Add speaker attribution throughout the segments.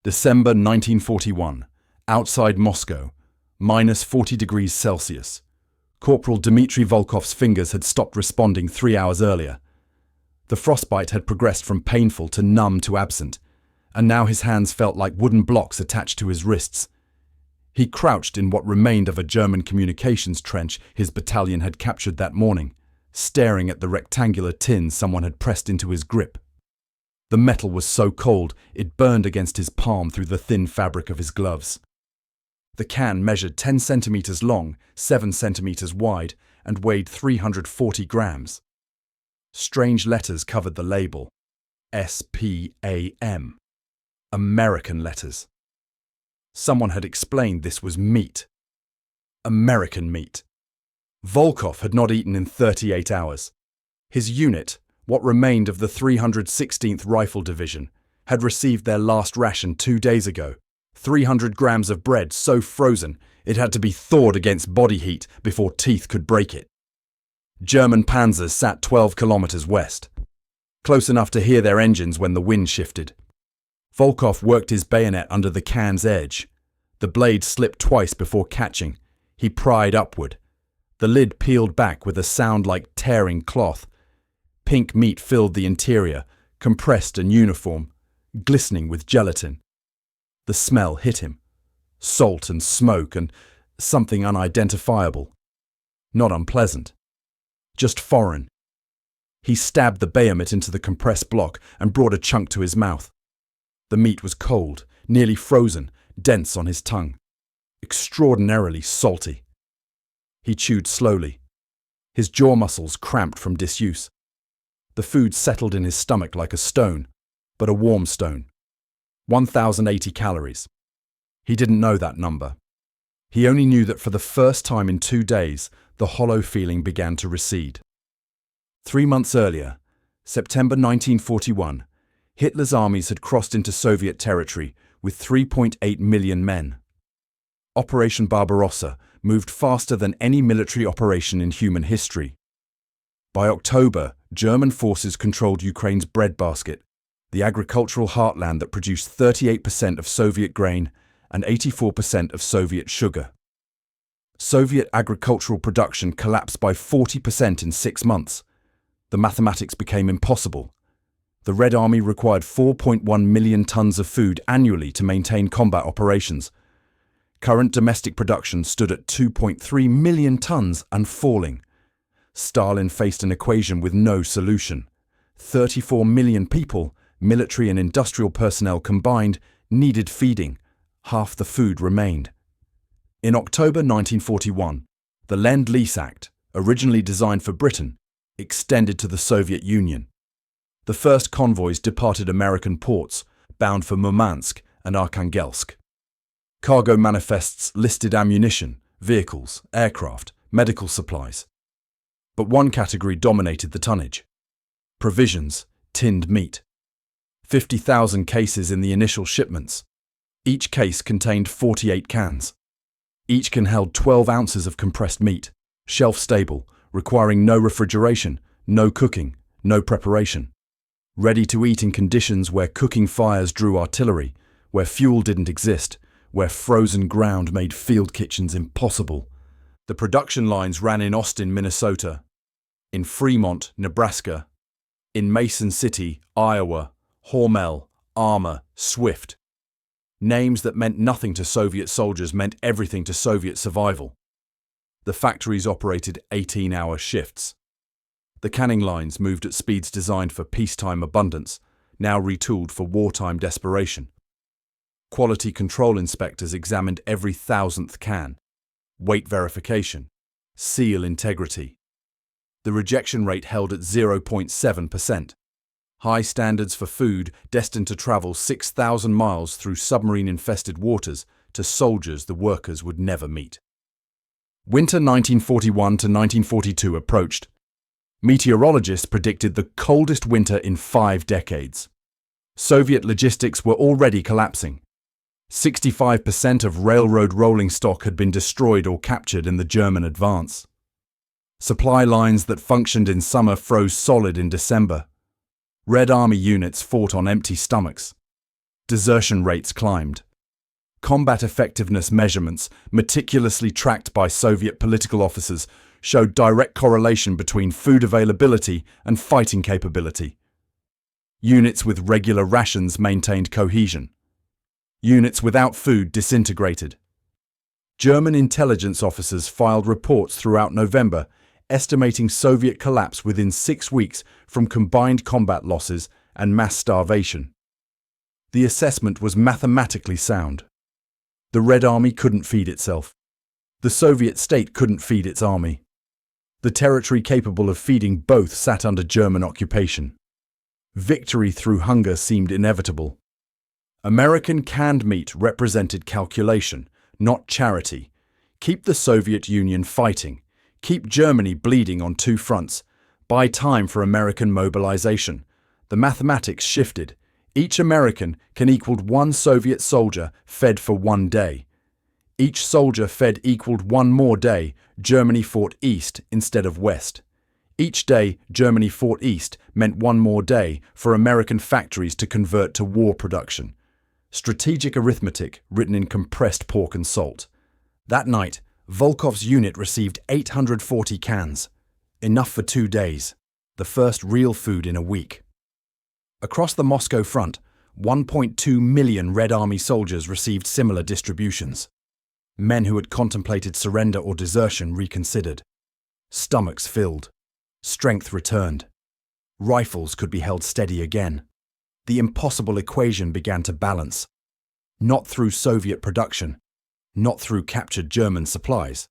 Speaker 1: December 1941. Outside Moscow. Minus 40 degrees Celsius. Corporal Dmitri Volkov's fingers had stopped responding 3 hours earlier. The frostbite had progressed from painful to numb to absent, and now his hands felt like wooden blocks attached to his wrists. He crouched in what remained of a German communications trench his battalion had captured that morning, staring at the rectangular tin someone had pressed into his grip. The metal was so cold it burned against his palm through the thin fabric of his gloves. The can measured 10 centimeters long, 7 centimeters wide, and weighed 340 grams. Strange letters covered the label. SPAM. American letters. Someone had explained this was meat. American meat. Volkov had not eaten in 38 hours. His unit, what remained of the 316th Rifle Division, had received their last ration 2 days ago. 300 grams of bread so frozen it had to be thawed against body heat before teeth could break it. German panzers sat 12 kilometers west, close enough to hear their engines when the wind shifted. Volkov worked his bayonet under the can's edge. The blade slipped twice before catching. He pried upward. The lid peeled back with a sound like tearing cloth. Pink meat filled the interior, compressed and uniform, glistening with gelatin. The smell hit him. Salt and smoke and something unidentifiable. Not unpleasant. Just foreign. He stabbed the bayonet into the compressed block and brought a chunk to his mouth. The meat was cold, nearly frozen, dense on his tongue. Extraordinarily salty. He chewed slowly. His jaw muscles cramped from disuse. The food settled in his stomach like a stone, but a warm stone. 1,080 calories. He didn't know that number. He only knew that for the first time in 2 days, the hollow feeling began to recede. 3 months earlier, September 1941, Hitler's armies had crossed into Soviet territory with 3.8 million men. Operation Barbarossa moved faster than any military operation in human history. By October, German forces controlled Ukraine's breadbasket, the agricultural heartland that produced 38% of Soviet grain and 84% of Soviet sugar. Soviet agricultural production collapsed by 40% in 6 months. The mathematics became impossible. The Red Army required 4.1 million tons of food annually to maintain combat operations. Current domestic production stood at 2.3 million tons and falling. Stalin faced an equation with no solution. 34 million people, military and industrial personnel combined, needed feeding. Half the food remained. In October 1941, the Lend-Lease Act, originally designed for Britain, extended to the Soviet Union. The first convoys departed American ports, bound for Murmansk and Arkhangelsk. Cargo manifests listed ammunition, vehicles, aircraft, medical supplies. But one category dominated the tonnage: provisions, tinned meat. 50,000 cases in the initial shipments. Each case contained 48 cans. Each can held 12 ounces of compressed meat, shelf-stable, requiring no refrigeration, no cooking, no preparation. Ready to eat in conditions where cooking fires drew artillery, where fuel didn't exist, where frozen ground made field kitchens impossible. The production lines ran in Austin, Minnesota, in Fremont, Nebraska, in Mason City, Iowa, Hormel, Armour, Swift. Names that meant nothing to Soviet soldiers meant everything to Soviet survival. The factories operated 18-hour shifts. The canning lines moved at speeds designed for peacetime abundance, now retooled for wartime desperation. Quality control inspectors examined every 1,000th can. Weight verification. Seal integrity. The rejection rate held at 0.7%. High standards for food destined to travel 6,000 miles through submarine-infested waters to soldiers the workers would never meet. Winter 1941 to 1942 approached. Meteorologists predicted the coldest winter in 5 decades. Soviet logistics were already collapsing. 65% of railroad rolling stock had been destroyed or captured in the German advance. Supply lines that functioned in summer froze solid in December. Red Army units fought on empty stomachs. desertion rates climbed. Combat effectiveness measurements, meticulously tracked by Soviet political officers, showed direct correlation between food availability and fighting capability. Units with regular rations maintained cohesion. Units without food disintegrated. German intelligence officers filed reports throughout November, estimating Soviet collapse within 6 weeks from combined combat losses and mass starvation. The assessment was mathematically sound. The Red Army couldn't feed itself. The Soviet state couldn't feed its army. The territory capable of feeding both sat under German occupation. Victory through hunger seemed inevitable. American canned meat represented calculation, not charity. Keep the Soviet Union fighting. Keep Germany bleeding on 2 fronts. Buy time for American mobilization. The mathematics shifted. Each American can equal 1 Soviet soldier fed for 1 day. Each soldier fed equaled 1 more day. Germany fought east instead of west. Each day Germany fought east meant 1 more day for American factories to convert to war production. Strategic arithmetic written in compressed pork and salt. That night, Volkov's unit received 840 cans. Enough for 2 days. The first real food in a week. Across the Moscow front, 1.2 million Red Army soldiers received similar distributions. Men who had contemplated surrender or desertion reconsidered. Stomachs filled. Strength returned. Rifles could be held steady again. The impossible equation began to balance. Not through Soviet production, not through captured German supplies,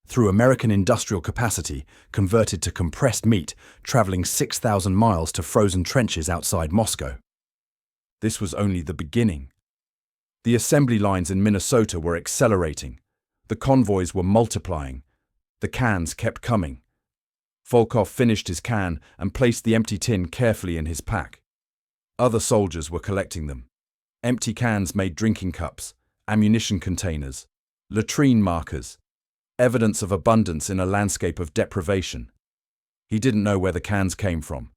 Speaker 1: through American industrial capacity converted to compressed meat traveling 6,000 miles to frozen trenches outside Moscow. This was only the beginning. The assembly lines in Minnesota were accelerating. The convoys were multiplying. The cans kept coming. Volkov finished his can and placed the empty tin carefully in his pack. Other soldiers were collecting them. Empty cans made drinking cups, ammunition containers, latrine markers, evidence of abundance in a landscape of deprivation. He didn't know where the cans came from.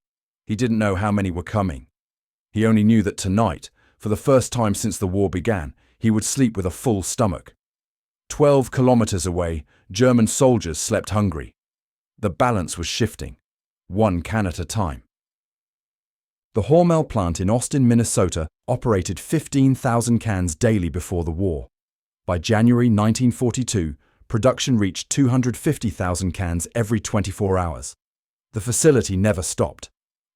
Speaker 1: He didn't know how many were coming. He only knew that tonight, for the first time since the war began, he would sleep with a full stomach. 12 kilometers away, German soldiers slept hungry. The balance was shifting, 1 can at a time. The Hormel plant in Austin, Minnesota, operated 15,000 cans daily before the war. By January 1942, production reached 250,000 cans every 24 hours. The facility never stopped.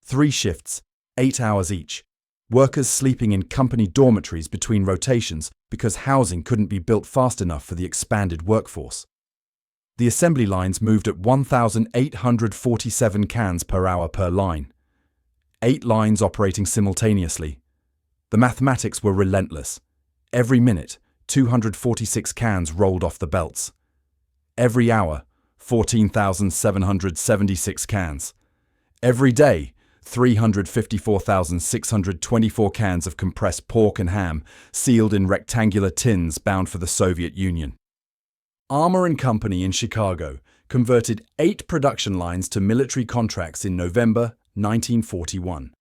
Speaker 1: 3 shifts, 8 hours each. Workers sleeping in company dormitories between rotations because housing couldn't be built fast enough for the expanded workforce. The assembly lines moved at 1,847 cans per hour per line. 8 lines operating simultaneously. The mathematics were relentless. Every minute, 246 cans rolled off the belts. Every hour, 14,776 cans. Every day, 354,624 cans of compressed pork and ham sealed in rectangular tins bound for the Soviet Union. Armour & Company in Chicago converted 8 production lines to military contracts in November 1941.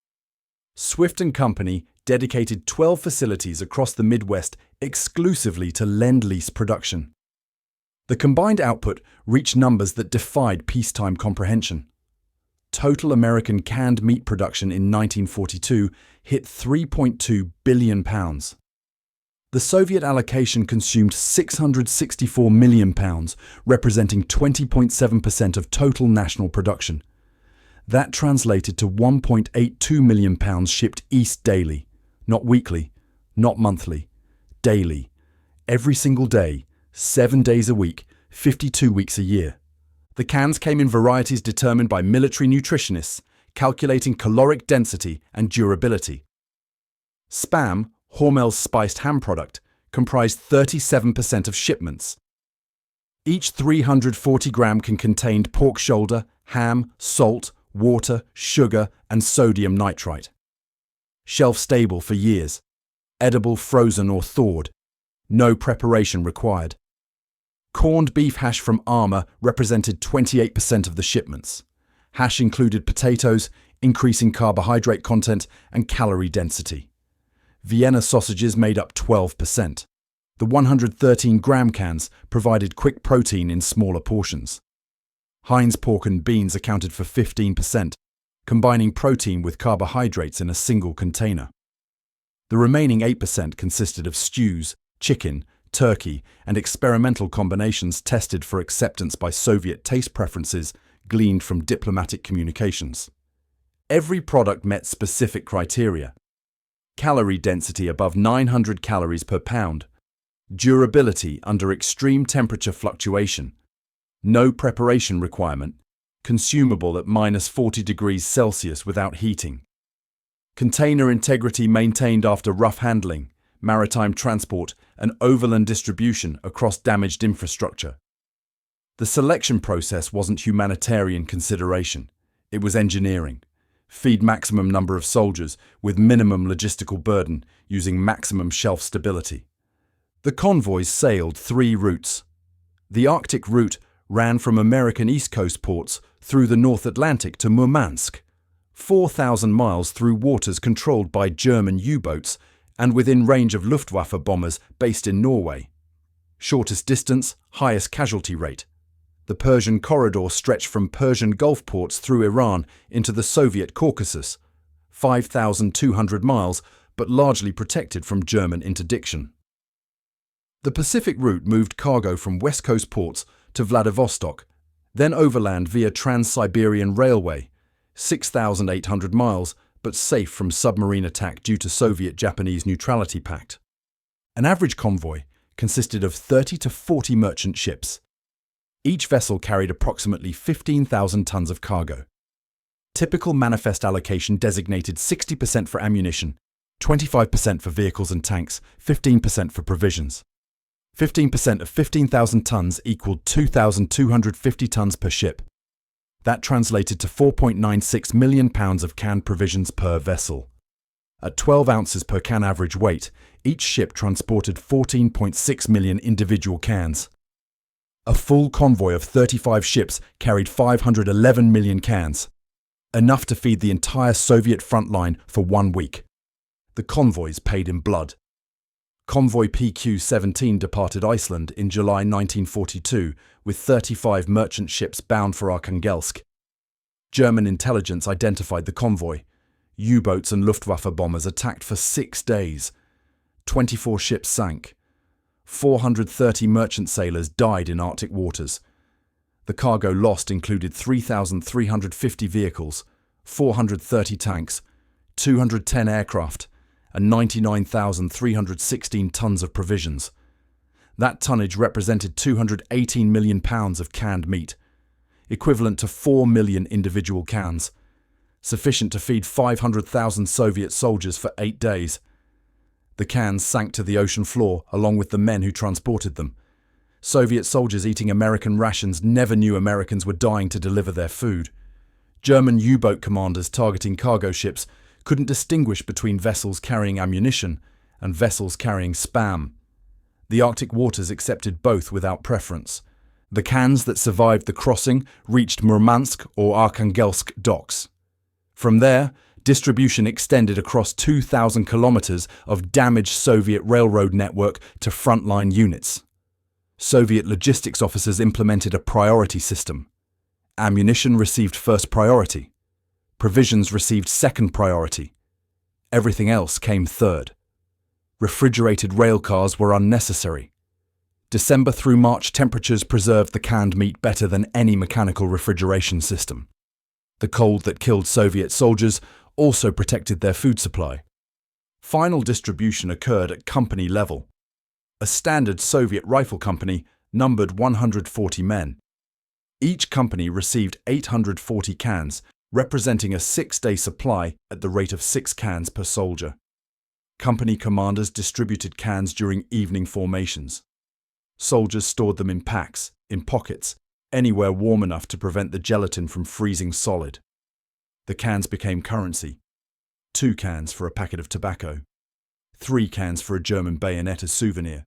Speaker 1: Swift & Company dedicated 12 facilities across the Midwest exclusively to Lend-Lease production. The combined output reached numbers that defied peacetime comprehension. Total American canned meat production in 1942 hit £3.2 billion. The Soviet allocation consumed £664 million, representing 20.7% of total national production. That translated to £1.82 million shipped east daily, not weekly, not monthly, daily, every single day, 7 days a week, 52 weeks a year. The cans came in varieties determined by military nutritionists, calculating caloric density and durability. Spam, Hormel's spiced ham product, comprised 37% of shipments. Each 340 gram can contain pork shoulder, ham, salt, water, sugar, and sodium nitrite. Shelf stable for years. Edible, frozen, or thawed. No preparation required. Corned beef hash from Armour represented 28% of the shipments. Hash included potatoes, increasing carbohydrate content and calorie density. Vienna sausages made up 12%. The 113-gram cans provided quick protein in smaller portions. Heinz pork and beans accounted for 15%, combining protein with carbohydrates in a single container. The remaining 8% consisted of stews, chicken, turkey, and experimental combinations tested for acceptance by Soviet taste preferences gleaned from diplomatic communications. Every product met specific criteria: calorie density above 900 calories per pound, durability under extreme temperature fluctuation, no preparation requirement, consumable at -40 degrees Celsius without heating, container integrity maintained after rough handling, maritime transport, and overland distribution across damaged infrastructure. The selection process wasn't humanitarian consideration, it was engineering. Feed maximum number of soldiers with minimum logistical burden using maximum shelf stability. The convoys sailed 3 routes. The Arctic route ran from American East Coast ports through the North Atlantic to Murmansk, 4,000 miles through waters controlled by German U-boats and within range of Luftwaffe bombers based in Norway. Shortest distance, highest casualty rate. The Persian corridor stretched from Persian Gulf ports through Iran into the Soviet Caucasus, 5,200 miles, but largely protected from German interdiction. The Pacific route moved cargo from West Coast ports to Vladivostok, then overland via Trans-Siberian Railway, 6,800 miles, but safe from submarine attack due to Soviet-Japanese neutrality pact. An average convoy consisted of 30 to 40 merchant ships. Each vessel carried approximately 15,000 tons of cargo. Typical manifest allocation designated 60% for ammunition, 25% for vehicles and tanks, 15% for provisions. 15% of 15,000 tons equaled 2,250 tons per ship. That translated to 4.96 million pounds of canned provisions per vessel. At 12 ounces per can average weight, each ship transported 14.6 million individual cans. A full convoy of 35 ships carried 511 million cans, enough to feed the entire Soviet front line for 1 week. The convoys paid in blood. Convoy PQ-17 departed Iceland in July 1942 with 35 merchant ships bound for Arkhangelsk. German intelligence identified the convoy. U-boats and Luftwaffe bombers attacked for 6 days. 24 ships sank. 430 merchant sailors died in Arctic waters. The cargo lost included 3,350 vehicles, 430 tanks, 210 aircraft, and 99,316 tons of provisions. That tonnage represented 218 million pounds of canned meat, equivalent to 4 million individual cans, sufficient to feed 500,000 Soviet soldiers for 8 days. The cans sank to the ocean floor along with the men who transported them. Soviet soldiers eating American rations never knew Americans were dying to deliver their food. German U-boat commanders targeting cargo ships couldn't distinguish between vessels carrying ammunition and vessels carrying spam. The Arctic waters accepted both without preference. The cans that survived the crossing reached Murmansk or Arkhangelsk docks. From there, distribution extended across 2,000 kilometers of damaged Soviet railroad network to frontline units. Soviet logistics officers implemented a priority system. Ammunition received first priority. Provisions received second priority. Everything else came third. Refrigerated rail cars were unnecessary. December through March temperatures preserved the canned meat better than any mechanical refrigeration system. The cold that killed Soviet soldiers also protected their food supply. Final distribution occurred at company level. A standard Soviet rifle company numbered 140 men. Each company received 840 cans, representing a 6-day supply at the rate of 6 cans per soldier. Company commanders distributed cans during evening formations. Soldiers stored them in packs, in pockets, anywhere warm enough to prevent the gelatin from freezing solid. The cans became currency. 2 cans for a packet of tobacco. 3 cans for a German bayonet as souvenir.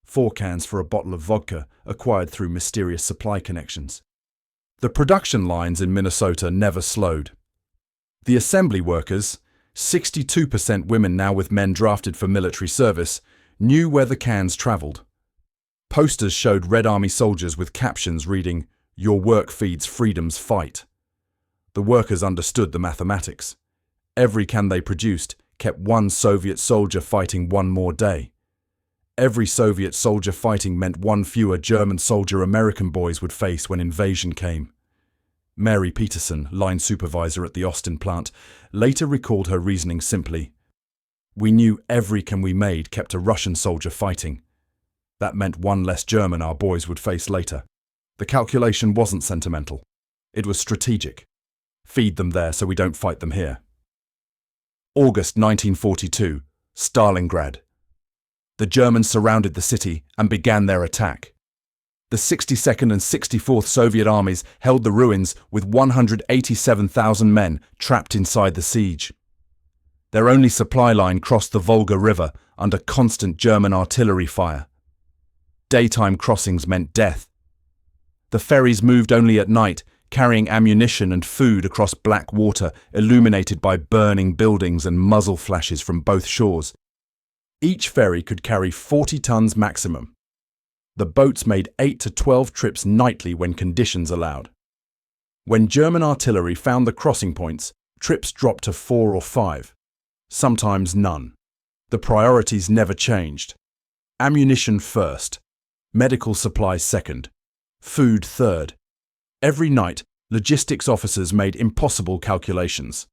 Speaker 1: 4 cans for a bottle of vodka acquired through mysterious supply connections. The production lines in Minnesota never slowed. The assembly workers, 62% women, now with men drafted for military service, knew where the cans travelled. Posters showed Red Army soldiers with captions reading, "Your work feeds freedom's fight." The workers understood the mathematics. Every can they produced kept one Soviet soldier fighting one more day. Every Soviet soldier fighting meant one fewer German soldier American boys would face when invasion came. Mary Peterson, line supervisor at the Austin plant, later recalled her reasoning simply. "We knew every can we made kept a Russian soldier fighting. That meant one less German our boys would face later. The calculation wasn't sentimental. It was strategic. Feed them there so we don't fight them here." August 1942, Stalingrad. The Germans surrounded the city and began their attack. The 62nd and 64th Soviet armies held the ruins with 187,000 men trapped inside the siege. Their only supply line crossed the Volga River under constant German artillery fire. Daytime crossings meant death. The ferries moved only at night, carrying ammunition and food across black water illuminated by burning buildings and muzzle flashes from both shores. Each ferry could carry 40 tons maximum. The boats made 8 to 12 trips nightly when conditions allowed. When German artillery found the crossing points, trips dropped to 4 or 5, sometimes none. The priorities never changed. Ammunition first, medical supplies second, food third. Every night, logistics officers made impossible calculations.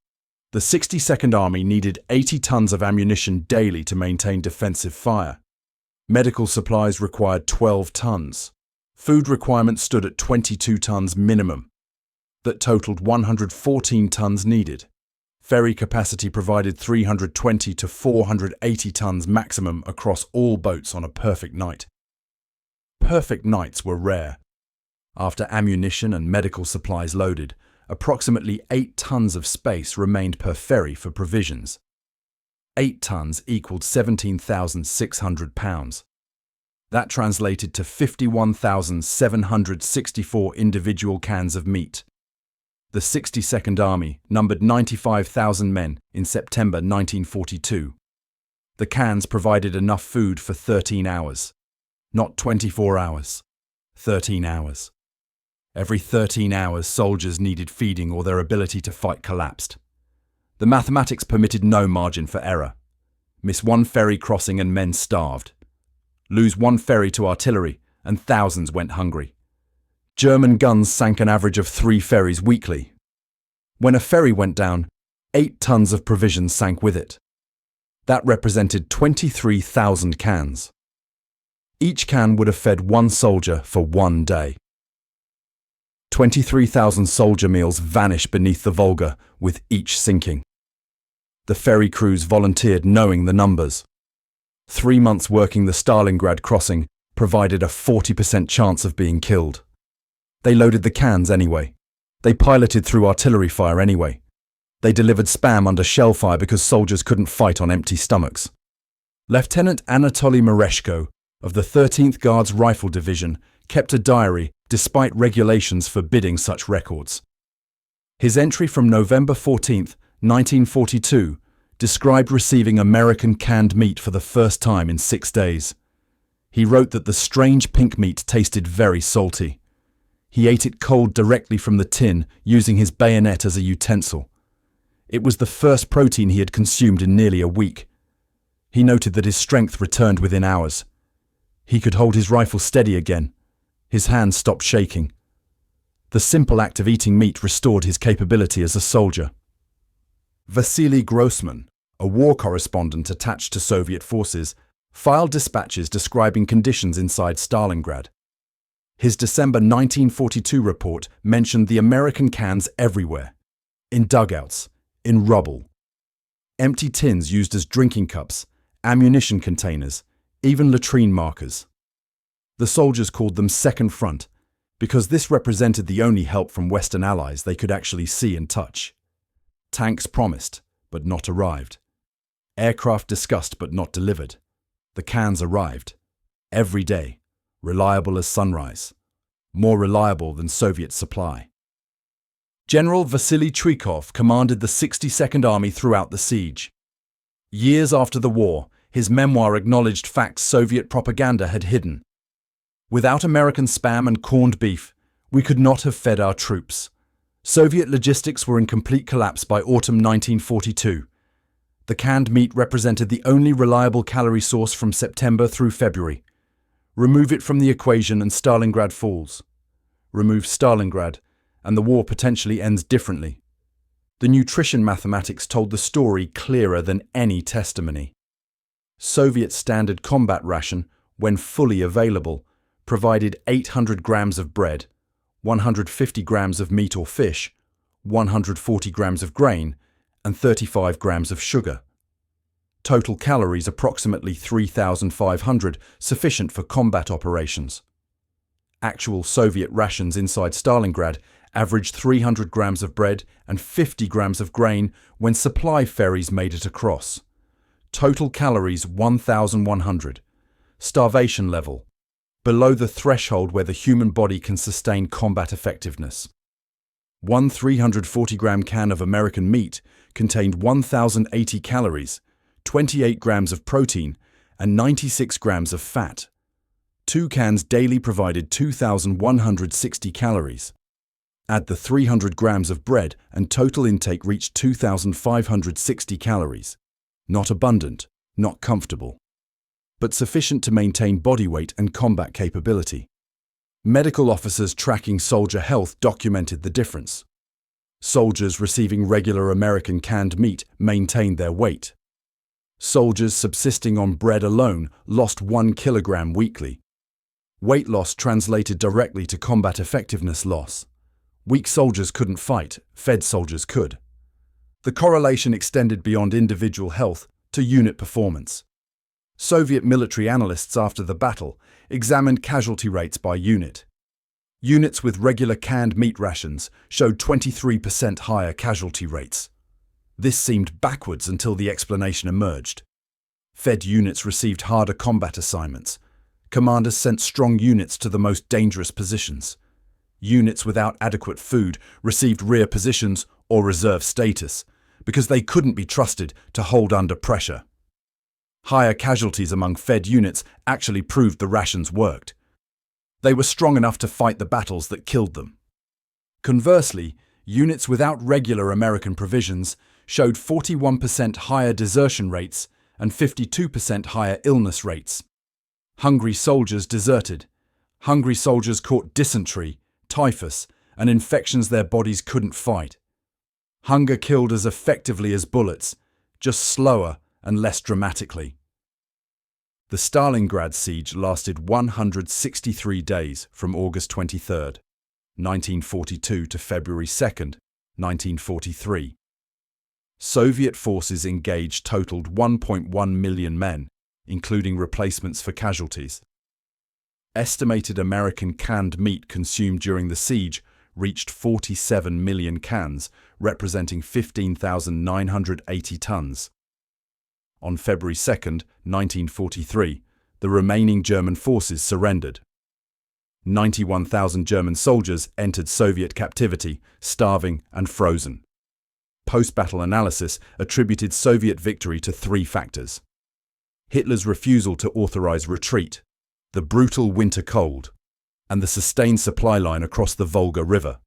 Speaker 1: The 62nd Army needed 80 tons of ammunition daily to maintain defensive fire. Medical supplies required 12 tons. Food requirements stood at 22 tons minimum. That totaled 114 tons needed. Ferry capacity provided 320 to 480 tons maximum across all boats on a perfect night. Perfect nights were rare. After ammunition and medical supplies loaded, approximately 8 tons of space remained per ferry for provisions. 8 tons equaled 17,600 pounds. That translated to 51,764 individual cans of meat. The 62nd Army numbered 95,000 men in September 1942. The cans provided enough food for 13 hours. Not 24 hours. 13 hours. Every 13 hours, soldiers needed feeding or their ability to fight collapsed. The mathematics permitted no margin for error. Miss one ferry crossing and men starved. Lose one ferry to artillery and thousands went hungry. German guns sank an average of 3 ferries weekly. When a ferry went down, 8 tons of provisions sank with it. That represented 23,000 cans. Each can would have fed one soldier for one day. 23,000 soldier meals vanished beneath the Volga with each sinking. The ferry crews volunteered knowing the numbers. 3 months working the Stalingrad crossing provided a 40% chance of being killed. They loaded the cans anyway. They piloted through artillery fire anyway. They delivered spam under shell fire because soldiers couldn't fight on empty stomachs. Lieutenant Anatoly Mereshko of the 13th Guards Rifle Division kept a diary despite regulations forbidding such records. His entry from November 14, 1942, described receiving American canned meat for the first time in 6 days. He wrote that the strange pink meat tasted very salty. He ate it cold directly from the tin, using his bayonet as a utensil. It was the first protein he had consumed in nearly a week. He noted that his strength returned within hours. He could hold his rifle steady again. His hands stopped shaking. The simple act of eating meat restored his capability as a soldier. Vasily Grossman, a war correspondent attached to Soviet forces, filed dispatches describing conditions inside Stalingrad. His December 1942 report mentioned the American cans everywhere, in dugouts, in rubble. Empty tins used as drinking cups, ammunition containers, even latrine markers. The soldiers called them Second Front because this represented the only help from Western allies they could actually see and touch. Tanks promised, but not arrived. Aircraft discussed, but not delivered. The cans arrived. Every day. Reliable as sunrise. More reliable than Soviet supply. General Vasily Trikov commanded the 62nd Army throughout the siege. Years after the war, his memoir acknowledged facts Soviet propaganda had hidden. Without American spam and corned beef, we could not have fed our troops. Soviet logistics were in complete collapse by autumn 1942. The canned meat represented the only reliable calorie source from September through February. Remove it from the equation and Stalingrad falls. Remove Stalingrad, and the war potentially ends differently. The nutrition mathematics told the story clearer than any testimony. Soviet standard combat ration, when fully available, provided 800 grams of bread, 150 grams of meat or fish, 140 grams of grain, and 35 grams of sugar. Total calories approximately 3,500, sufficient for combat operations. Actual Soviet rations inside Stalingrad averaged 300 grams of bread and 50 grams of grain when supply ferries made it across. Total calories 1,100. Starvation level below the threshold where the human body can sustain combat effectiveness. One 340-gram can of American meat contained 1,080 calories, 28 grams of protein, and 96 grams of fat. 2 cans daily provided 2,160 calories. Add the 300 grams of bread and total intake reached 2,560 calories. Not abundant, not comfortable, but sufficient to maintain body weight and combat capability. Medical officers tracking soldier health documented the difference. Soldiers receiving regular American canned meat maintained their weight. Soldiers subsisting on bread alone lost 1 kilogram weekly. Weight loss translated directly to combat effectiveness loss. Weak soldiers couldn't fight, fed soldiers could. The correlation extended beyond individual health to unit performance. Soviet military analysts after the battle examined casualty rates by unit. Units with regular canned meat rations showed 23% higher casualty rates. This seemed backwards until the explanation emerged. Fed units received harder combat assignments. Commanders sent strong units to the most dangerous positions. Units without adequate food received rear positions or reserve status because they couldn't be trusted to hold under pressure. Higher casualties among fed units actually proved the rations worked. They were strong enough to fight the battles that killed them. Conversely, units without regular American provisions showed 41% higher desertion rates and 52% higher illness rates. Hungry soldiers deserted. Hungry soldiers caught dysentery, typhus, and infections their bodies couldn't fight. Hunger killed as effectively as bullets, just slower and less dramatically. The Stalingrad siege lasted 163 days from August 23, 1942 to February 2, 1943. Soviet forces engaged totaled 1.1 million men, including replacements for casualties. Estimated American canned meat consumed during the siege reached 47 million cans, representing 15,980 tons. On February 2, 1943, the remaining German forces surrendered. 91,000 German soldiers entered Soviet captivity, starving and frozen. Post-battle analysis attributed Soviet victory to 3 factors: Hitler's refusal to authorize retreat, the brutal winter cold, and the sustained supply line across the Volga River.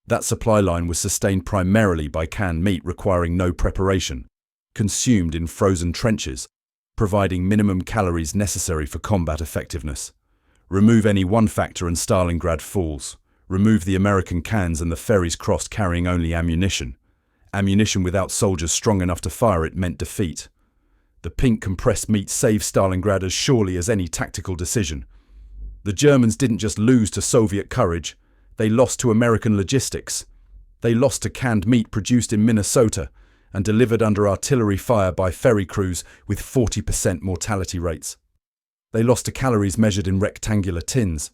Speaker 1: That supply line was sustained primarily by canned meat requiring no preparation, consumed in frozen trenches, providing minimum calories necessary for combat effectiveness. Remove any one factor and Stalingrad falls. Remove the American cans and the ferries crossed carrying only ammunition. Ammunition without soldiers strong enough to fire it meant defeat. The pink compressed meat saved Stalingrad as surely as any tactical decision. The Germans didn't just lose to Soviet courage, they lost to American logistics. They lost to canned meat produced in Minnesota and delivered under artillery fire by ferry crews with 40% mortality rates. They lost to calories measured in rectangular tins.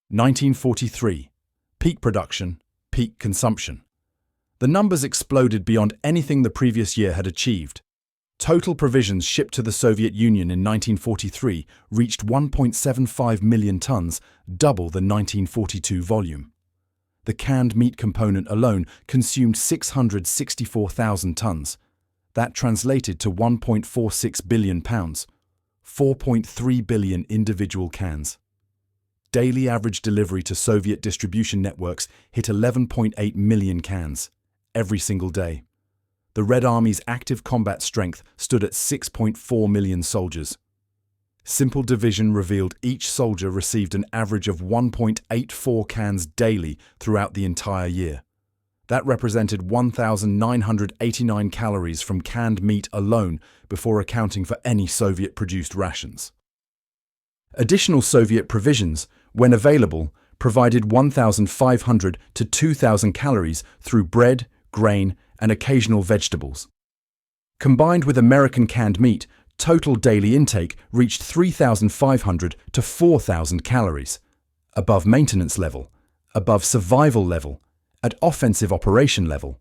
Speaker 1: 1943. Peak production, peak consumption. The numbers exploded beyond anything the previous year had achieved. Total provisions shipped to the Soviet Union in 1943 reached 1.75 million tons, double the 1942 volume. The canned meat component alone consumed 664,000 tons. That translated to 1.46 billion pounds, 4.3 billion individual cans. Daily average delivery to Soviet distribution networks hit 11.8 million cans, every single day. The Red Army's active combat strength stood at 6.4 million soldiers. Simple division revealed each soldier received an average of 1.84 cans daily throughout the entire year. That represented 1,989 calories from canned meat alone before accounting for any Soviet-produced rations. Additional Soviet provisions, when available, provided 1,500 to 2,000 calories through bread, grain, and occasional vegetables. Combined with American canned meat, total daily intake reached 3,500 to 4,000 calories, above maintenance level, above survival level, at offensive operation level.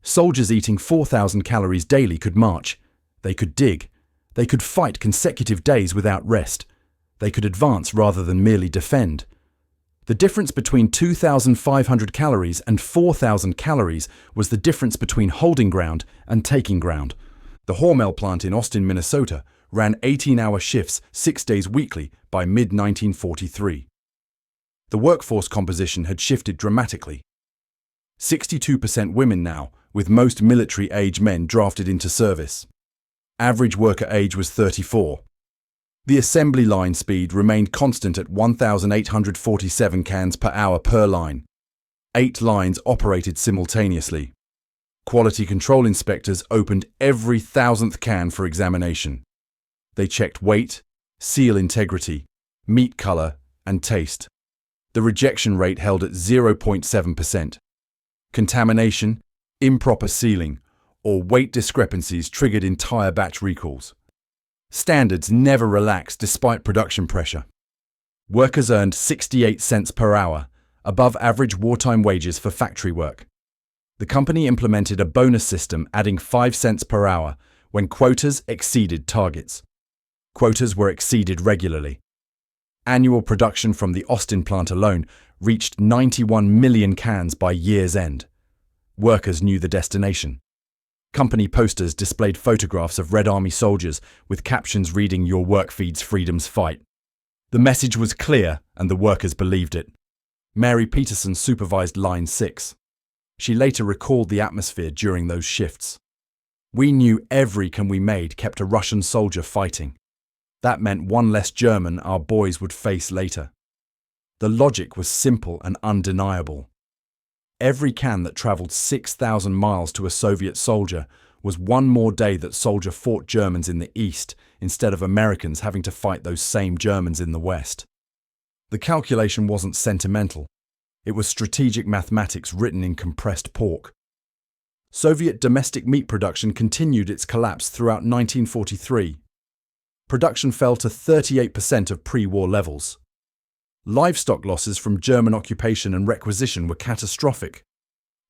Speaker 1: Soldiers eating 4,000 calories daily could march, they could dig, they could fight consecutive days without rest, they could advance rather than merely defend. The difference between 2,500 calories and 4,000 calories was the difference between holding ground and taking ground. The Hormel plant in Austin, Minnesota, ran 18-hour shifts 6 days weekly by mid-1943. The workforce composition had shifted dramatically. 62% women now, with most military-age men drafted into service. Average worker age was 34. The assembly line speed remained constant at 1,847 cans per hour per line. 8 lines operated simultaneously. Quality control inspectors opened every 1,000th can for examination. They checked weight, seal integrity, meat color, and taste. The rejection rate held at 0.7%. Contamination, improper sealing, or weight discrepancies triggered entire batch recalls. Standards never relaxed despite production pressure. Workers earned 68 cents per hour, above average wartime wages for factory work. The company implemented a bonus system adding 5 cents per hour when quotas exceeded targets. Quotas were exceeded regularly. Annual production from the Austin plant alone reached 91 million cans by year's end. Workers knew the destination. Company posters displayed photographs of Red Army soldiers with captions reading "Your work feeds freedom's fight." The message was clear and the workers believed it. Mary Peterson supervised Line 6. She later recalled the atmosphere during those shifts. "We knew every can we made kept a Russian soldier fighting. That meant one less German our boys would face later." The logic was simple and undeniable. Every can that traveled 6,000 miles to a Soviet soldier was one more day that soldier fought Germans in the East instead of Americans having to fight those same Germans in the West. The calculation wasn't sentimental. It was strategic mathematics written in compressed pork. Soviet domestic meat production continued its collapse throughout 1943. Production fell to 38% of pre-war levels. Livestock losses from German occupation and requisition were catastrophic.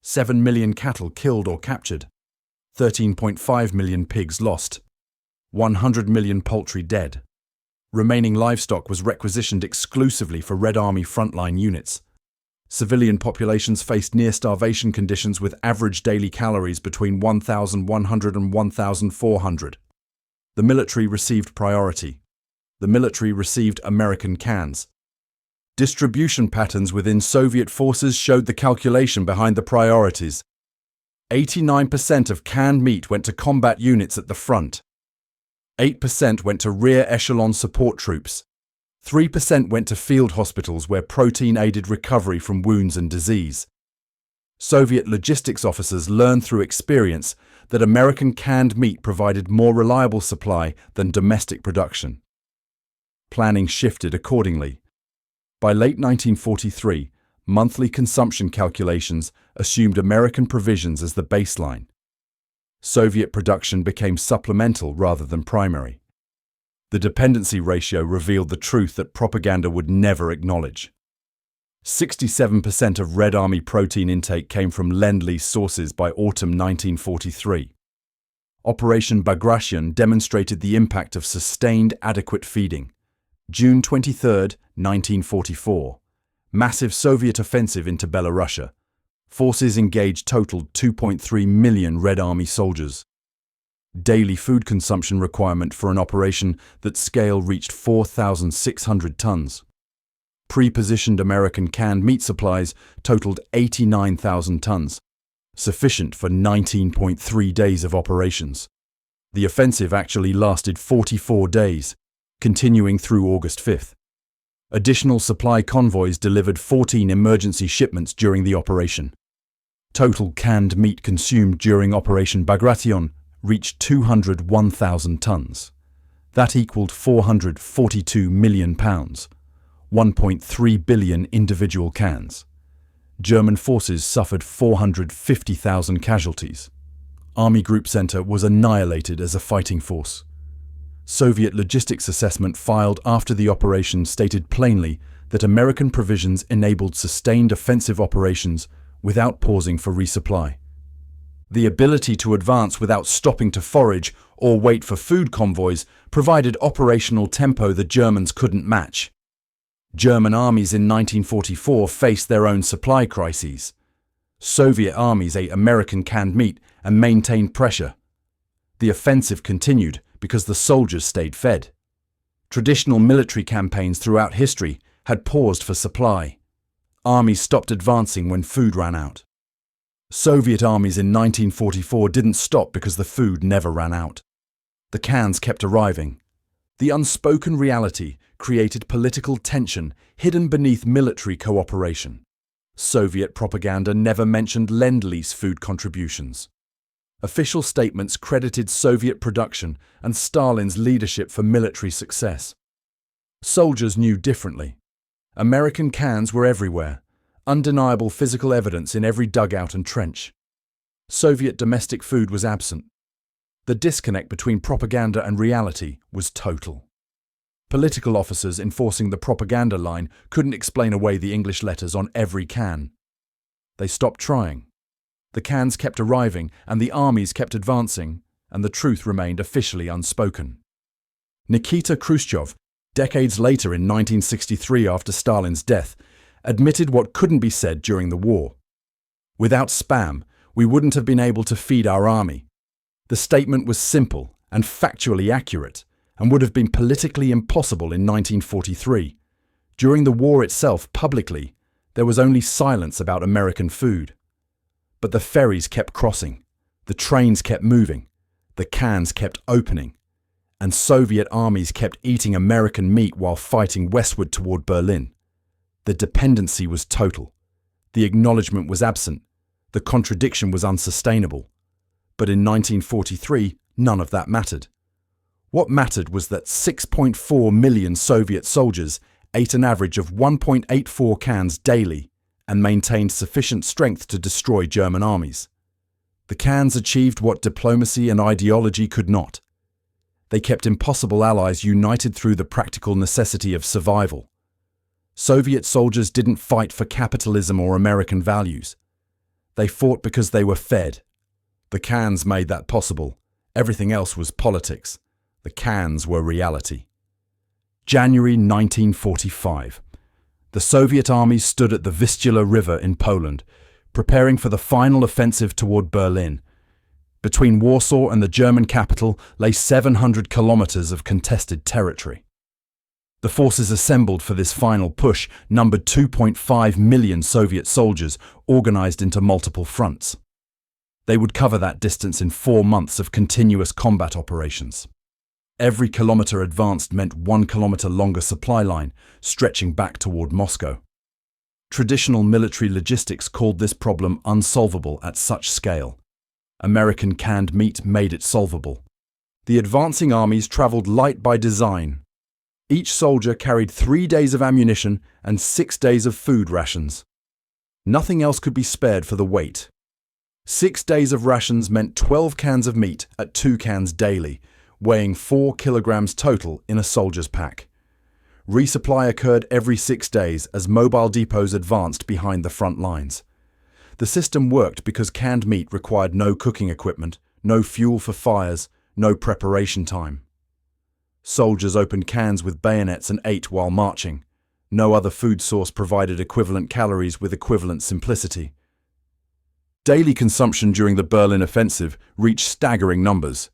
Speaker 1: 7 million cattle killed or captured, 13.5 million pigs lost, 100 million poultry dead. Remaining livestock was requisitioned exclusively for Red Army frontline units. Civilian populations faced near-starvation conditions with average daily calories between 1,100 and 1,400. The military received priority. The military received American cans. Distribution patterns within Soviet forces showed the calculation behind the priorities. 89% of canned meat went to combat units at the front. 8% went to rear echelon support troops. 3% went to field hospitals where protein aided recovery from wounds and disease. Soviet logistics officers learned through experience that American canned meat provided more reliable supply than domestic production. Planning shifted accordingly. By late 1943, monthly consumption calculations assumed American provisions as the baseline. Soviet production became supplemental rather than primary. The dependency ratio revealed the truth that propaganda would never acknowledge. 67% of Red Army protein intake came from Lend-Lease sources by autumn 1943. Operation Bagration demonstrated the impact of sustained adequate feeding. June 23, 1944. Massive Soviet offensive into Belorussia. Forces engaged totaled 2.3 million Red Army soldiers. Daily food consumption requirement for an operation that scale reached 4,600 tons. Pre-positioned American canned meat supplies totaled 89,000 tons, sufficient for 19.3 days of operations. The offensive actually lasted 44 days, continuing through August 5th. Additional supply convoys delivered 14 emergency shipments during the operation. Total canned meat consumed during Operation Bagration reached 201,000 tons. That equaled 442 million pounds, 1.3 billion individual cans. German forces suffered 450,000 casualties. Army Group Center was annihilated as a fighting force. Soviet logistics assessment filed after the operation stated plainly that American provisions enabled sustained offensive operations without pausing for resupply. The ability to advance without stopping to forage or wait for food convoys provided operational tempo the Germans couldn't match. German armies in 1944 faced their own supply crises. Soviet armies ate American canned meat and maintained pressure. The offensive continued because the soldiers stayed fed. Traditional military campaigns throughout history had paused for supply. Armies stopped advancing when food ran out. Soviet armies in 1944 didn't stop because the food never ran out. The cans kept arriving. The unspoken reality created political tension hidden beneath military cooperation. Soviet propaganda never mentioned Lend-Lease food contributions. Official statements credited Soviet production and Stalin's leadership for military success. Soldiers knew differently. American cans were everywhere, undeniable physical evidence in every dugout and trench. Soviet domestic food was absent. The disconnect between propaganda and reality was total. Political officers enforcing the propaganda line couldn't explain away the English letters on every can. They stopped trying. The cans kept arriving and the armies kept advancing, and the truth remained officially unspoken. Nikita Khrushchev, decades later in 1963 after Stalin's death, admitted what couldn't be said during the war. Without spam, we wouldn't have been able to feed our army. The statement was simple and factually accurate, and would have been politically impossible in 1943. During the war itself, publicly, there was only silence about American food. But the ferries kept crossing, the trains kept moving, the cans kept opening, and Soviet armies kept eating American meat while fighting westward toward Berlin. The dependency was total. The acknowledgement was absent. The contradiction was unsustainable. But in 1943, none of that mattered. What mattered was that 6.4 million Soviet soldiers ate an average of 1.84 cans daily and maintained sufficient strength to destroy German armies. The cans achieved what diplomacy and ideology could not. They kept impossible allies united through the practical necessity of survival. Soviet soldiers didn't fight for capitalism or American values. They fought because they were fed. The cans made that possible. Everything else was politics. The cans were reality. January 1945. The Soviet army stood at the Vistula River in Poland, preparing for the final offensive toward Berlin. Between Warsaw and the German capital lay 700 kilometers of contested territory. The forces assembled for this final push numbered 2.5 million Soviet soldiers organized into multiple fronts. They would cover that distance in 4 months of continuous combat operations. Every kilometer advanced meant 1 kilometer longer supply line, stretching back toward Moscow. Traditional military logistics called this problem unsolvable at such scale. American canned meat made it solvable. The advancing armies traveled light by design. Each soldier carried 3 days of ammunition and 6 days of food rations. Nothing else could be spared for the weight. 6 days of rations meant 12 cans of meat at 2 cans daily, weighing 4 kilograms total in a soldier's pack. Resupply occurred every 6 days as mobile depots advanced behind the front lines. The system worked because canned meat required no cooking equipment, no fuel for fires, no preparation time. Soldiers opened cans with bayonets and ate while marching. No other food source provided equivalent calories with equivalent simplicity. Daily consumption during the Berlin offensive reached staggering numbers.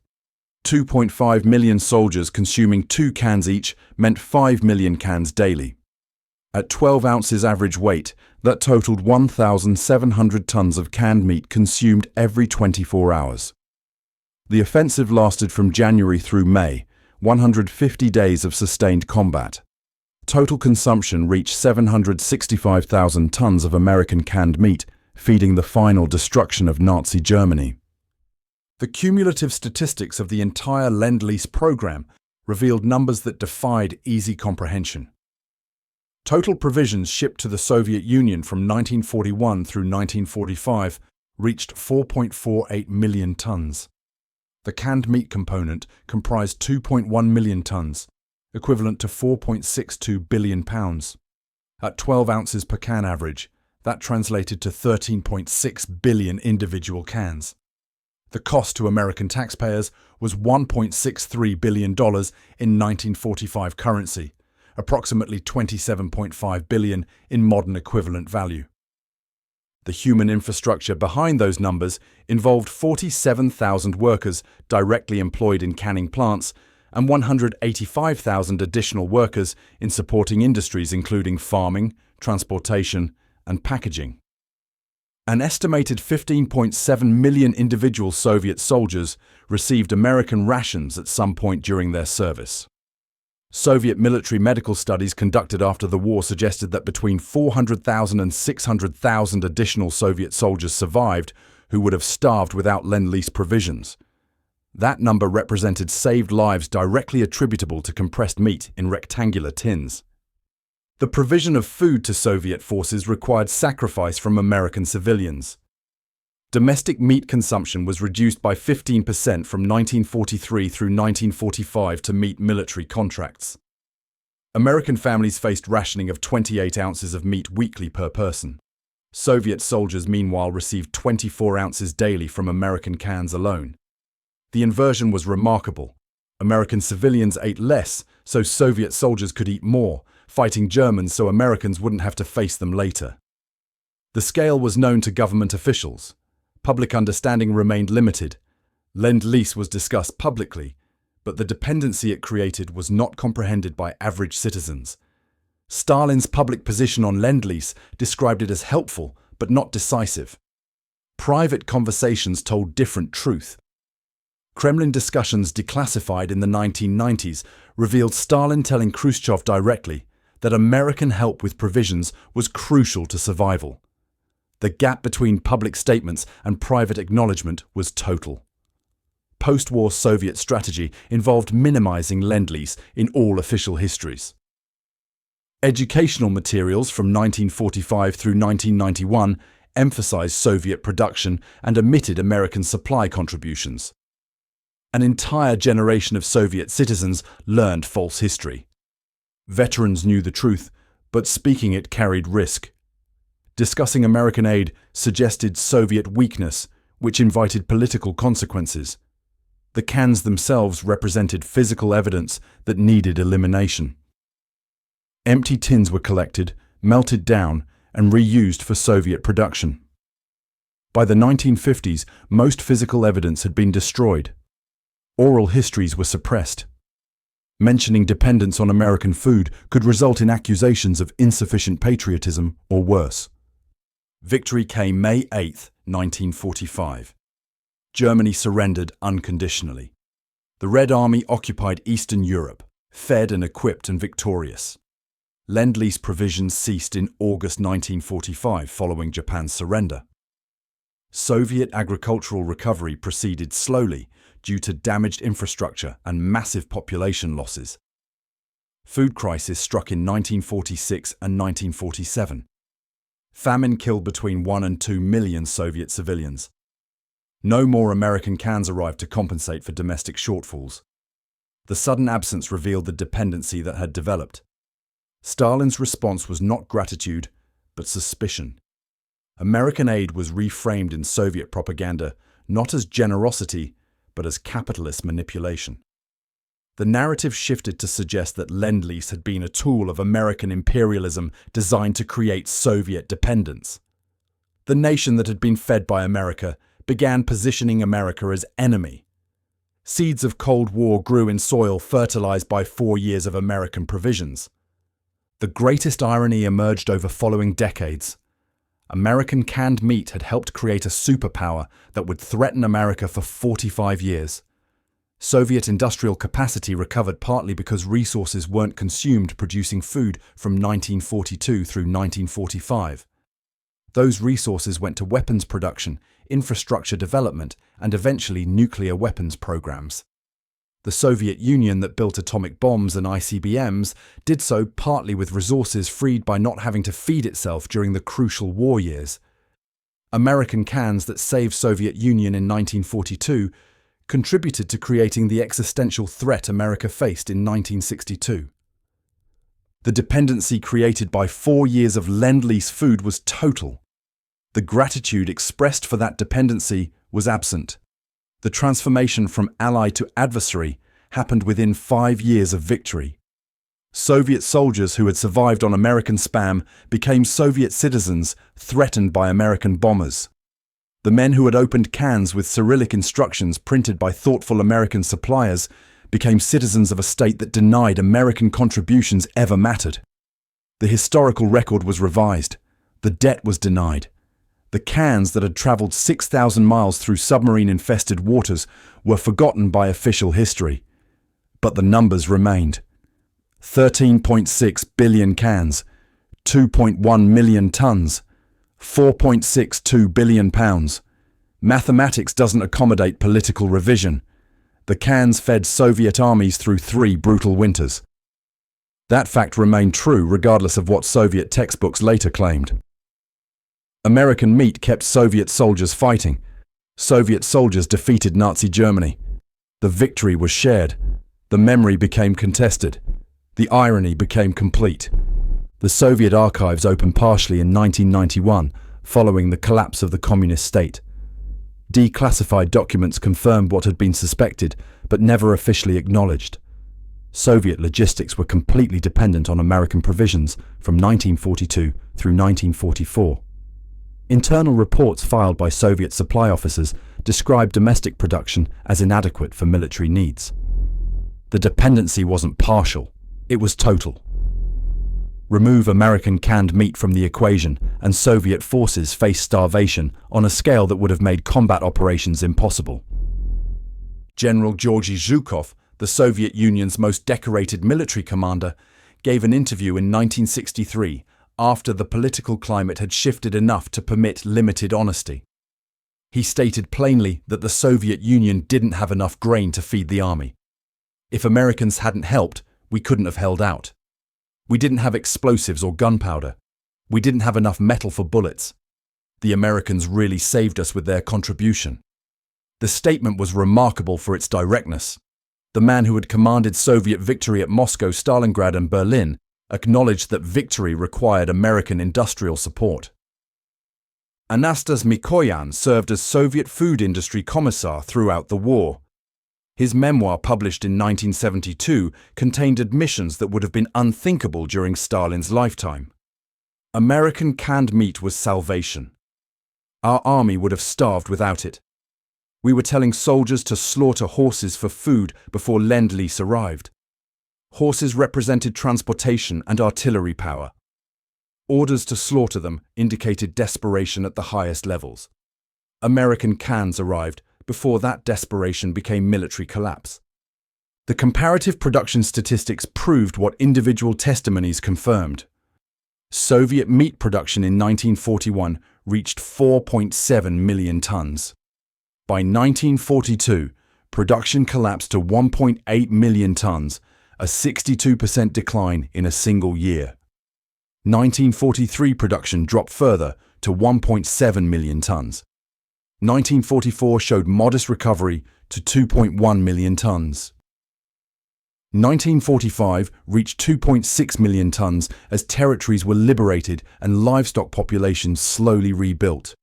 Speaker 1: 2.5 million soldiers consuming 2 cans each meant 5 million cans daily. At 12 ounces average weight, that totaled 1,700 tons of canned meat consumed every 24 hours. The offensive lasted from January through May, 150 days of sustained combat. Total consumption reached 765,000 tons of American canned meat, feeding the final destruction of Nazi Germany. The cumulative statistics of the entire Lend-Lease program revealed numbers that defied easy comprehension. Total provisions shipped to the Soviet Union from 1941 through 1945 reached 4.48 million tons. The canned meat component comprised 2.1 million tons, equivalent to 4.62 billion pounds. At 12 ounces per can average, that translated to 13.6 billion individual cans. The cost to American taxpayers was $1.63 billion in 1945 currency, approximately $27.5 billion in modern equivalent value. The human infrastructure behind those numbers involved 47,000 workers directly employed in canning plants and 185,000 additional workers in supporting industries including farming, transportation, and packaging. An estimated 15.7 million individual Soviet soldiers received American rations at some point during their service. Soviet military medical studies conducted after the war suggested that between 400,000 and 600,000 additional Soviet soldiers survived who would have starved without Lend-Lease provisions. That number represented saved lives directly attributable to compressed meat in rectangular tins. The provision of food to Soviet forces required sacrifice from American civilians. Domestic meat consumption was reduced by 15% from 1943 through 1945 to meet military contracts. American families faced rationing of 28 ounces of meat weekly per person. Soviet soldiers, meanwhile, received 24 ounces daily from American cans alone. The inversion was remarkable. American civilians ate less, so Soviet soldiers could eat more, fighting Germans so Americans wouldn't have to face them later. The scale was known to government officials. Public understanding remained limited. Lend-Lease was discussed publicly, but the dependency it created was not comprehended by average citizens. Stalin's public position on Lend-Lease described it as helpful, but not decisive. Private conversations told different truth. Kremlin discussions declassified in the 1990s revealed Stalin telling Khrushchev directly that American help with provisions was crucial to survival. The gap between public statements and private acknowledgement was total. Post-war Soviet strategy involved minimizing Lend-Lease in all official histories. Educational materials from 1945 through 1991 emphasized Soviet production and omitted American supply contributions. An entire generation of Soviet citizens learned false history. Veterans knew the truth, but speaking it carried risk. Discussing American aid suggested Soviet weakness, which invited political consequences. The cans themselves represented physical evidence that needed elimination. Empty tins were collected, melted down, and reused for Soviet production. By the 1950s, most physical evidence had been destroyed. Oral histories were suppressed. Mentioning dependence on American food could result in accusations of insufficient patriotism or worse. Victory came May 8, 1945. Germany surrendered unconditionally. The Red Army occupied Eastern Europe, fed and equipped and victorious. Lend-Lease provisions ceased in August 1945 following Japan's surrender. Soviet agricultural recovery proceeded slowly due to damaged infrastructure and massive population losses. Food crisis struck in 1946 and 1947. Famine killed between 1 and 2 million Soviet civilians. No more American cans arrived to compensate for domestic shortfalls. The sudden absence revealed the dependency that had developed. Stalin's response was not gratitude, but suspicion. American aid was reframed in Soviet propaganda not as generosity, but as capitalist manipulation. The narrative shifted to suggest that Lend-Lease had been a tool of American imperialism designed to create Soviet dependence. The nation that had been fed by America began positioning America as enemy. Seeds of Cold War grew in soil fertilized by 4 years of American provisions. The greatest irony emerged over following decades. American canned meat had helped create a superpower that would threaten America for 45 years. Soviet industrial capacity recovered partly because resources weren't consumed producing food from 1942 through 1945. Those resources went to weapons production, infrastructure development, and eventually nuclear weapons programs. The Soviet Union that built atomic bombs and ICBMs did so partly with resources freed by not having to feed itself during the crucial war years. American cans that saved Soviet Union in 1942 contributed to creating the existential threat America faced in 1962. The dependency created by 4 years of Lend-Lease food was total. The gratitude expressed for that dependency was absent. The transformation from ally to adversary happened within 5 years of victory. Soviet soldiers who had survived on American spam became Soviet citizens threatened by American bombers. The men who had opened cans with Cyrillic instructions printed by thoughtful American suppliers became citizens of a state that denied American contributions ever mattered. The historical record was revised. The debt was denied. The cans that had traveled 6,000 miles through submarine-infested waters were forgotten by official history. But the numbers remained. 13.6 billion cans, 2.1 million tons, 4.62 billion pounds. Mathematics doesn't accommodate political revision. The cans fed Soviet armies through 3 brutal winters. That fact remained true regardless of what Soviet textbooks later claimed. American meat kept Soviet soldiers fighting. Soviet soldiers defeated Nazi Germany. The victory was shared. The memory became contested. The irony became complete. The Soviet archives opened partially in 1991, following the collapse of the communist state. Declassified documents confirmed what had been suspected, but never officially acknowledged. Soviet logistics were completely dependent on American provisions from 1942 through 1944. Internal reports filed by Soviet supply officers described domestic production as inadequate for military needs. The dependency wasn't partial, it was total. Remove American canned meat from the equation, and Soviet forces faced starvation on a scale that would have made combat operations impossible. General Georgy Zhukov, the Soviet Union's most decorated military commander, gave an interview in 1963 after the political climate had shifted enough to permit limited honesty. He stated plainly that the Soviet Union didn't have enough grain to feed the army. If Americans hadn't helped, we couldn't have held out. We didn't have explosives or gunpowder. We didn't have enough metal for bullets. The Americans really saved us with their contribution. The statement was remarkable for its directness. The man who had commanded Soviet victory at Moscow, Stalingrad, and Berlin acknowledged that victory required American industrial support. Anastas Mikoyan served as Soviet food industry commissar throughout the war. His memoir, published in 1972, contained admissions that would have been unthinkable during Stalin's lifetime. American canned meat was salvation. Our army would have starved without it. We were telling soldiers to slaughter horses for food before Lend-Lease arrived. Horses represented transportation and artillery power. Orders to slaughter them indicated desperation at the highest levels. American cans arrived before that desperation became military collapse. The comparative production statistics proved what individual testimonies confirmed. Soviet meat production in 1941 reached 4.7 million tons. By 1942, production collapsed to 1.8 million tons, a 62% decline in a single year. 1943 production dropped further to 1.7 million tons. 1944 showed modest recovery to 2.1 million tons. 1945 reached 2.6 million tons as territories were liberated and livestock populations slowly rebuilt.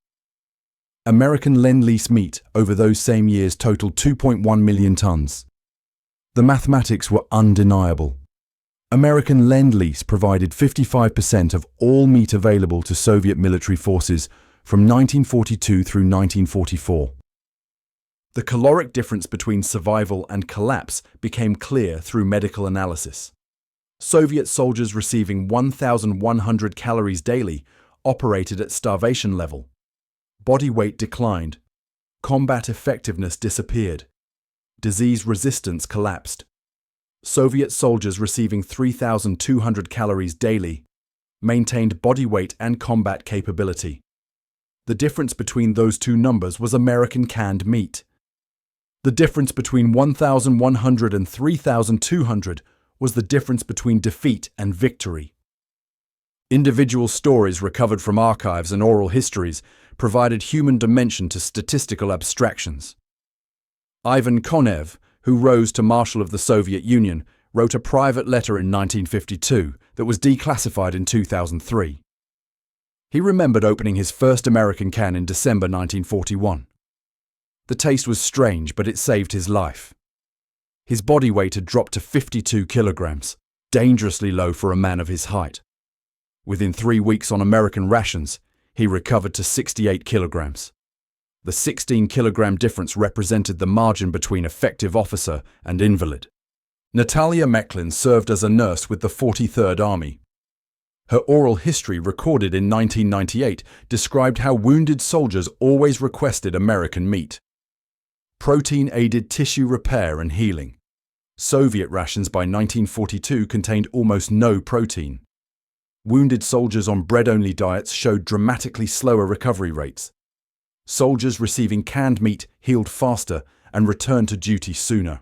Speaker 1: American Lend-Lease meat over those same years totaled 2.1 million tons. The mathematics were undeniable. American Lend-Lease provided 55% of all meat available to Soviet military forces from 1942 through 1944. The caloric difference between survival and collapse became clear through medical analysis. Soviet soldiers receiving 1,100 calories daily operated at starvation level. Body weight declined. Combat effectiveness disappeared. Disease resistance collapsed. Soviet soldiers receiving 3,200 calories daily maintained body weight and combat capability. The difference between those two numbers was American canned meat. The difference between 1,100 and 3,200 was the difference between defeat and victory. Individual stories recovered from archives and oral histories provided human dimension to statistical abstractions. Ivan Konev, who rose to Marshal of the Soviet Union, wrote a private letter in 1952 that was declassified in 2003. He remembered opening his first American can in December 1941. The taste was strange, but it saved his life. His body weight had dropped to 52 kilograms, dangerously low for a man of his height. Within 3 weeks on American rations, he recovered to 68 kilograms. The 16-kilogram difference represented the margin between effective officer and invalid. Natalia Meklin served as a nurse with the 43rd Army. Her oral history recorded in 1998 described how wounded soldiers always requested American meat. Protein aided tissue repair and healing. Soviet rations by 1942 contained almost no protein. Wounded soldiers on bread-only diets showed dramatically slower recovery rates. Soldiers receiving canned meat healed faster and returned to duty sooner.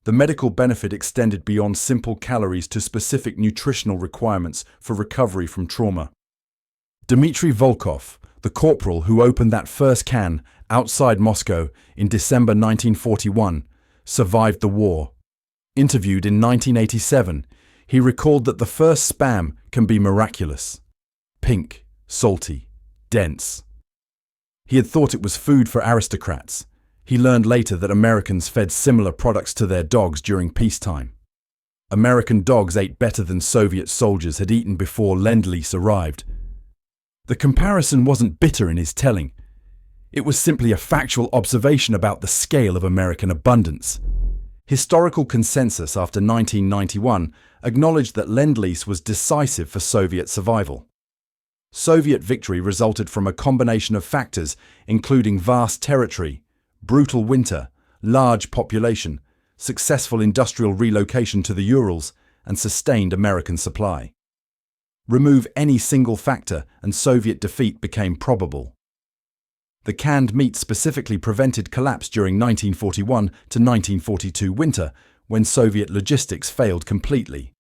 Speaker 1: The medical benefit extended beyond simple calories to specific nutritional requirements for recovery from trauma. Dmitri Volkov, the corporal who opened that first can outside Moscow in December 1941, survived the war. Interviewed in 1987, he recalled that the first spam can be miraculous. Pink, salty, dense. He had thought it was food for aristocrats. He learned later that Americans fed similar products to their dogs during peacetime. American dogs ate better than Soviet soldiers had eaten before Lend-Lease arrived. The comparison wasn't bitter in his telling. It was simply a factual observation about the scale of American abundance. Historical consensus after 1991 acknowledged that Lend-Lease was decisive for Soviet survival. Soviet victory resulted from a combination of factors including vast territory, brutal winter, large population, successful industrial relocation to the Urals, and sustained American supply. Remove any single factor and Soviet defeat became probable. The canned meat specifically prevented collapse during 1941 to 1942 winter, when Soviet logistics failed completely.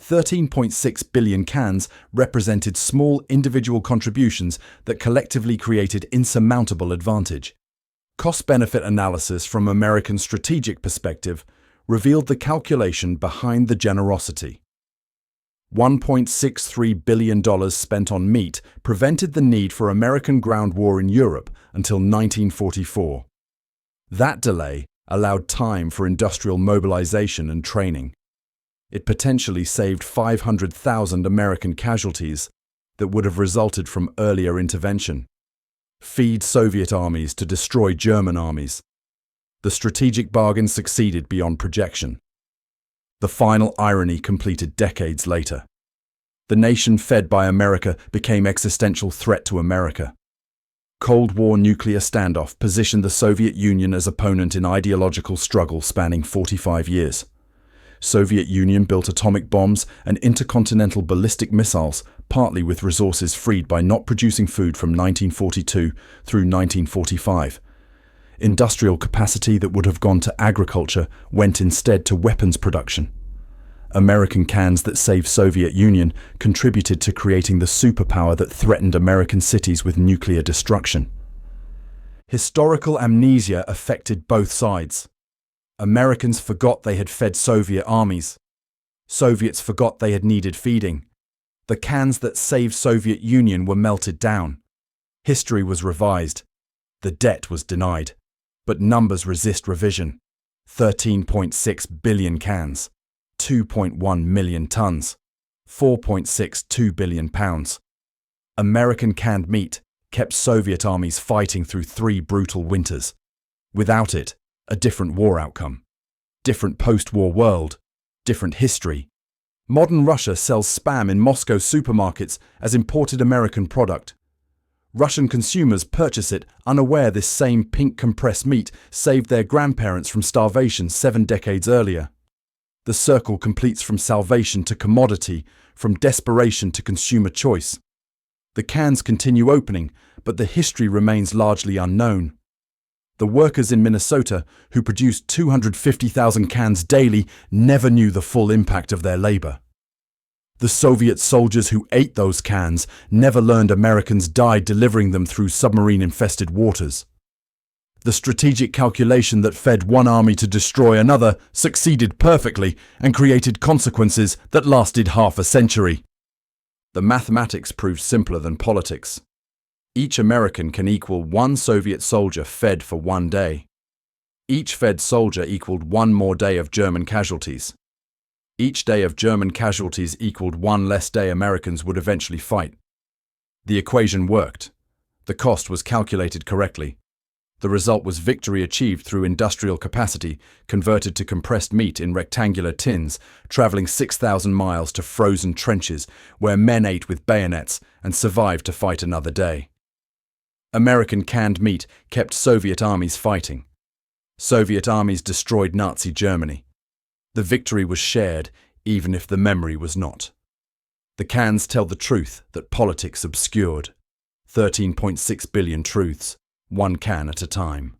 Speaker 1: 13.6 billion cans represented small individual contributions that collectively created insurmountable advantage. Cost-benefit analysis from American strategic perspective revealed the calculation behind the generosity. $1.63 billion spent on meat prevented the need for American ground war in Europe until 1944. That delay allowed time for industrial mobilization and training. It potentially saved 500,000 American casualties that would have resulted from earlier intervention. Feed Soviet armies to destroy German armies. The strategic bargain succeeded beyond projection. The final irony completed decades later. The nation fed by America became existential threat to America. Cold War nuclear standoff positioned the Soviet Union as opponent in ideological struggle spanning 45 years. Soviet Union built atomic bombs and intercontinental ballistic missiles, partly with resources freed by not producing food from 1942 through 1945. Industrial capacity that would have gone to agriculture went instead to weapons production. American cans that saved Soviet Union contributed to creating the superpower that threatened American cities with nuclear destruction. Historical amnesia affected both sides. Americans forgot they had fed Soviet armies. Soviets forgot they had needed feeding. The cans that saved Soviet Union were melted down. History was revised. The debt was denied. But numbers resist revision. 13.6 billion cans, 2.1 million tons, 4.62 billion pounds. American canned meat kept Soviet armies fighting through 3 brutal winters. Without it, a different war outcome. Different post-war world, different history. Modern Russia sells Spam in Moscow supermarkets as imported American product. Russian consumers purchase it unaware this same pink compressed meat saved their grandparents from starvation 7 decades earlier. The circle completes from salvation to commodity, from desperation to consumer choice. The cans continue opening, but the history remains largely unknown. The workers in Minnesota, who produced 250,000 cans daily, never knew the full impact of their labor. The Soviet soldiers who ate those cans never learned Americans died delivering them through submarine-infested waters. The strategic calculation that fed one army to destroy another succeeded perfectly and created consequences that lasted half a century. The mathematics proved simpler than politics. Each American can equal 1 Soviet soldier fed for 1 day. Each fed soldier equaled 1 more day of German casualties. Each day of German casualties equaled 1 less day Americans would eventually fight. The equation worked. The cost was calculated correctly. The result was victory achieved through industrial capacity, converted to compressed meat in rectangular tins, traveling 6,000 miles to frozen trenches where men ate with bayonets and survived to fight another day. American canned meat kept Soviet armies fighting. Soviet armies destroyed Nazi Germany. The victory was shared, even if the memory was not. The cans tell the truth that politics obscured. 13.6 billion truths, 1 can at a time.